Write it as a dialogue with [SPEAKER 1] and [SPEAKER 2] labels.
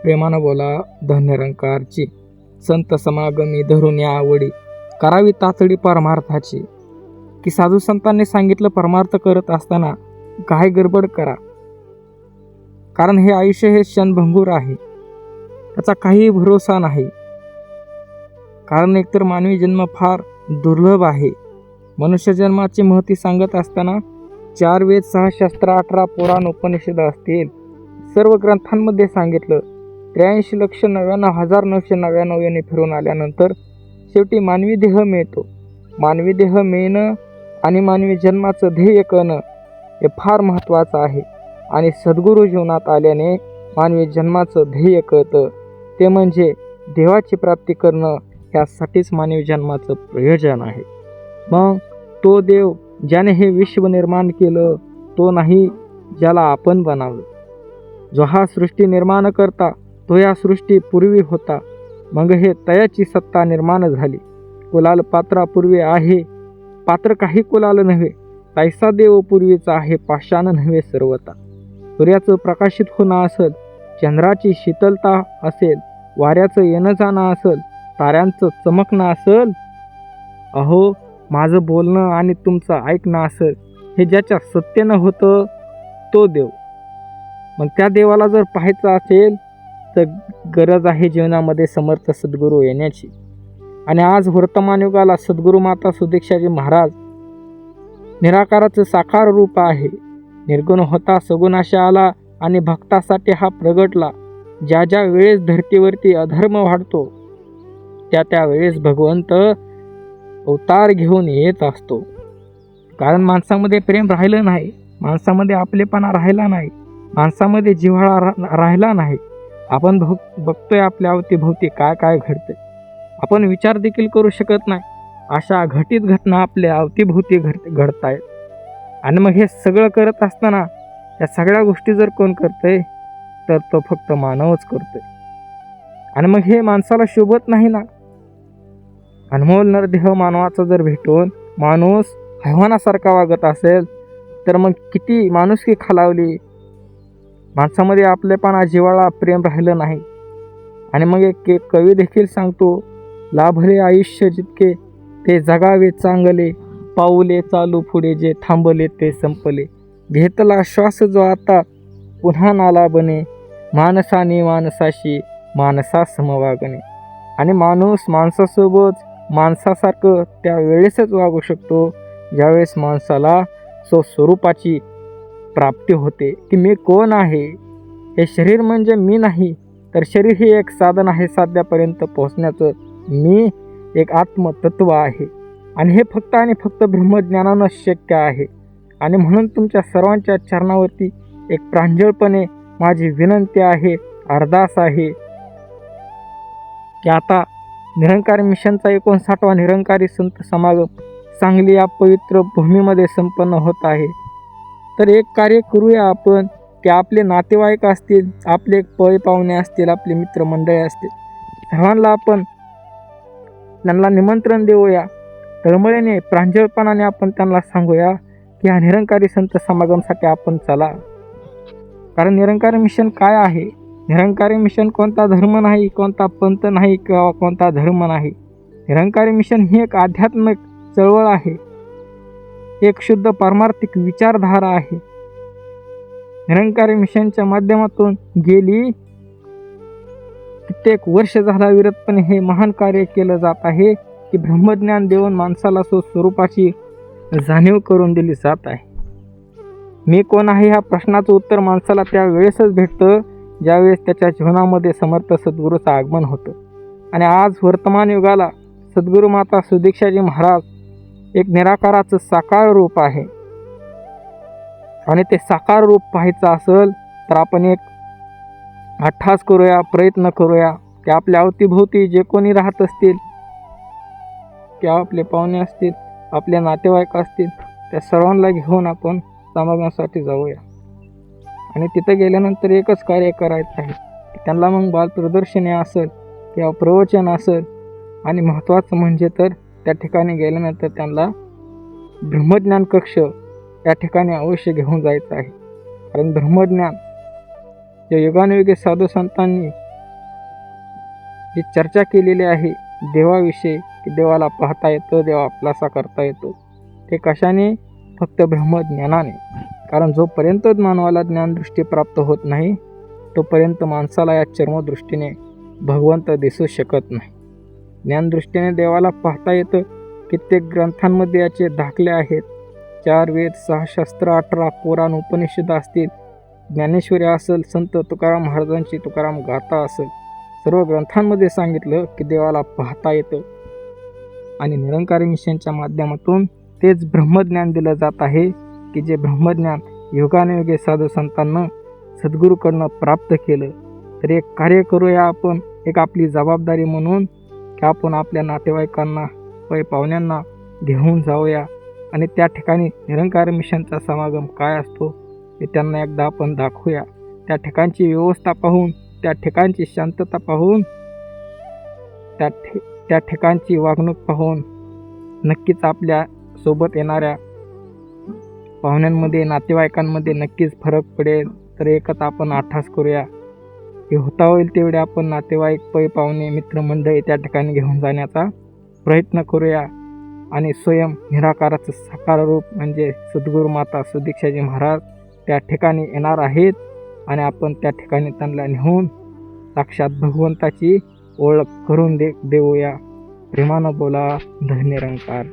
[SPEAKER 1] प्रेमानं बोला धन्यरंकारची. संत समागमी धरून या आवडी, करावी तातडी परमार्थाची. की साधू संतांनी सांगितलं परमार्थ करत असताना काय गडबड करा, कारण हे आयुष्य हे क्षणभंगूर आहे, त्याचा काही भरोसा नाही. कारण एकतर मानवी जन्म फार दुर्लभ आहे. मनुष्य जन्माची महती सांगत असताना 4 वेद 6 शास्त्र 18 पुराण उपनिषद असतील, सर्व ग्रंथांमध्ये सांगितलं 83,99,999 याने फिरून आल्यानंतर शेवटी मानवी देह मिळतो. मानवी देह मिळणं आणि मानवी जन्माचं ध्येय कळणं हे फार महत्त्वाचं आहे. आणि सद्गुरू जीवनात आल्याने मानवी जन्माचं ध्येय कळतं, ते म्हणजे देवाची प्राप्ती करणं. यासाठीच मानवी जन्माचं प्रयोजन आहे. मग तो देव ज्याने हे विश्व निर्माण केलं तो नाही ज्याला आपण बनावलं. जो हा सृष्टी निर्माण करता तो या सृष्टी पूर्वी होता, मग हे तयाची सत्ता निर्माण झाली. कुलाल पात्रापूर्वी आहे, पात्र काही कुलाल नव्हे. तैसा देव पूर्वीचा आहे, पाषाण नव्हे सर्वता. सूर्याचं प्रकाशित होणं असेल, चंद्राची शीतलता असेल, वाऱ्याचं येणं जाणं असेल, ताऱ्यांचं चमकणं असेल, अहो माझं बोलणं आणि तुमचं ऐकणं असेल, हे ज्याच्या सत्तेनं होतं तो देव. मग त्या देवाला जर पाहायचं असेल तर गरज आहे जीवनामध्ये समर्थ सद्गुरू येण्याची. आणि आज वर्तमान युगाला सद्गुरू माता सुदीक्षाजी महाराज निराकाराचं साकार रूप आहे. निर्गुण होता सगुणाशा आला आणि भक्तासाठी हा प्रगटला. ज्या ज्या वेळेस धरतीवरती अधर्म वाढतो त्या वेळेस भगवंत अवतार घेऊन येत असतो. कारण माणसामध्ये प्रेम राहिलं नाही, माणसामध्ये आपलेपणा राहिला नाही, माणसामध्ये जिव्हाळा राहिला नाही. आपण बघतोय आपल्या अवतीभोवती काय काय घडतंय, आपण विचार देखील करू शकत नाही. अशा घटित घटना आपल्या अवतीभोवती घडतायत. आणि मग हे सगळं करत असताना या सगळ्या गोष्टी जर कोण करतंय तर तो फक्त मानवच करतोय. आणि मग हे माणसाला शोभत नाही ना. अनमोल नरदेह मानवाचा जर भेटून माणूस हैवानासारखा वागत असेल तर मग किती माणुसकी खालावली. माणसामध्ये आपलेपणा जिव्हाळा प्रेम राहिलं नाही. आणि मग एक कवी देखील सांगतो, लाभले आयुष्य जितके ते जगावे चांगले, पाऊले चालू पुढे जे थांबले ते संपले. घेतला श्वास जो आता पुन्हा नाला बने, माणसाने माणसाशी माणसा समवागणे. आणि माणूस माणसासोबत माणसासारखं त्या वेळेसच वागू शकतो ज्यावेळेस माणसाला स्वस्वरूपाची प्राप्ती होते की मी कोण आहे. हे शरीर म्हणजे मी नाही, तर शरीर हे एक साधन आहे साध्यापर्यंत पोहोचण्याचं. मी एक आत्मतत्व आहे आणि हे फक्त आणि फक्त ब्रह्मज्ञानानं शक्य आहे. आणि म्हणून तुमच्या सर्वांच्या चरणावरती एक प्रांजळपणे माझी विनंती आहे, अरदास आहे की आता निरंकारी मिशनचा 59वा निरंकारी संत समागम सांगली या पवित्र भूमीमध्ये संपन्न होत आहे. तर एक कार्य करूया आपण की आपले नातेवाईक असतील, आपले पै पाहुणे असतील, आपले मित्रमंडळी असतील, सर्वांना आपण त्यांना निमंत्रण देऊया. तळमळीने प्रांजळपणाने आपण त्यांना सांगूया की हा निरंकारी संत समागमसाठी आपण चला. कारण निरंकारी मिशन काय आहे? निरंकारी मिशन कोणता धर्म नाही, कोणता पंथ नाही किंवा कोणता धर्म नाही. निरंकारी मिशन ही एक आध्यात्मिक चळवळ आहे, एक शुद्ध पारमार्थिक विचारधारा आहे. निरंकारी मिशनच्या माध्यमातून गेली कित्येक वर्ष झाला विरतपणे हे महान कार्य केलं जात आहे की ब्रह्मज्ञान देऊन माणसाला स्वस्वरूपाची जाणीव करून दिली जात आहे. मी कोण आहे ह्या प्रश्नाचं उत्तर माणसाला त्या वेळेसच भेटतं ज्यावेळेस त्याच्या जीवनामध्ये समर्थ सद्गुरूचं आगमन होतं. आणि आज वर्तमान युगाला सद्गुरू माता सुदीक्षाजी महाराज एक निराकाराचं साकार रूप आहे. आणि ते साकार रूप पाहायचं असेल तर आपण एक अट्टास करूया, प्रयत्न करूया की आपल्या अवतीभोवती जे कोणी राहत असतील किंवा आपले पाहुणे असतील, आपले नातेवाईक असतील, त्या सर्वांना घेऊन आपण समागमासाठी जाऊया. आणि तिथं गेल्यानंतर एकच कार्य करायचं आहे की त्यांना मग बालप्रदर्शनी असेल किंवा प्रवचन असेल, आणि महत्त्वाचं म्हणजे तर त्या ठिकाणी गेल्यानंतर त्यांना ब्रह्मज्ञान कक्ष या ठिकाणी अवश्य घेऊन जायचं आहे. कारण ब्रह्मज्ञान जे युगानुयुगे साधू संतांनी जी चर्चा केलेली आहे देवाविषयी, की देवाला पाहता येतं, देवा आपलासा करता येतो, ते कशाने? फक्त ब्रह्मज्ञानाने. कारण जोपर्यंत मानवाला ज्ञानदृष्टी प्राप्त होत नाही तोपर्यंत माणसाला या चर्मदृष्टीने भगवंत दिसू शकत नाही. ज्ञानदृष्टीने देवाला पाहता येतं. कित्येक ग्रंथांमध्ये याचे दाखले आहेत. 4 वेद, 6 शास्त्र, 18 पुराण, उपनिषद असतील, ज्ञानेश्वरी असेल, संत तुकाराम महाराजांची तुकाराम गाथा असेल, सर्व ग्रंथांमध्ये सांगितलं की देवाला पाहता येतं. आणि निरंकारी मिशनच्या माध्यमातून तेच ब्रह्मज्ञान दिलं जात आहे, की जे ब्रह्मज्ञान युगानुयुगे साधू संतांना सद्गुरूकडनं प्राप्त केलं. तर एक कार्य करूया आपण, एक आपली जबाबदारी म्हणून, की आपण आपल्या नातेवाईकांना, पाहुण्यांना घेऊन जाऊया आणि त्या ठिकाणी निरंकारी मिशनचा समागम काय असतो हे त्यांना एकदा आपण दाखवूया. त्या ठिकाणची व्यवस्था पाहून, त्या ठिकाणची शांतता पाहून, त्या ठिकाणची वागणूक पाहून नक्कीच आपल्या सोबत येणाऱ्या पाहुण्यांमध्ये, नातेवाईकांमध्ये नक्कीच फरक पडेल. तर एकच आपण आठास करूया की होता होईल तेवढे आपण नातेवाईक, पाहुणे, मित्रमंडळी त्या ठिकाणी घेऊन जाण्याचा प्रयत्न करूया. आणि स्वयं निराकाराचं साकार रूप म्हणजे सद्गुरू माता सुदीक्षाजी महाराज त्या ठिकाणी येणार आहेत आणि आपण त्या ठिकाणी त्यांना नेऊन साक्षात भगवंताची ओळख करून देऊया. प्रेमानं बोला. धन्य निरंकार.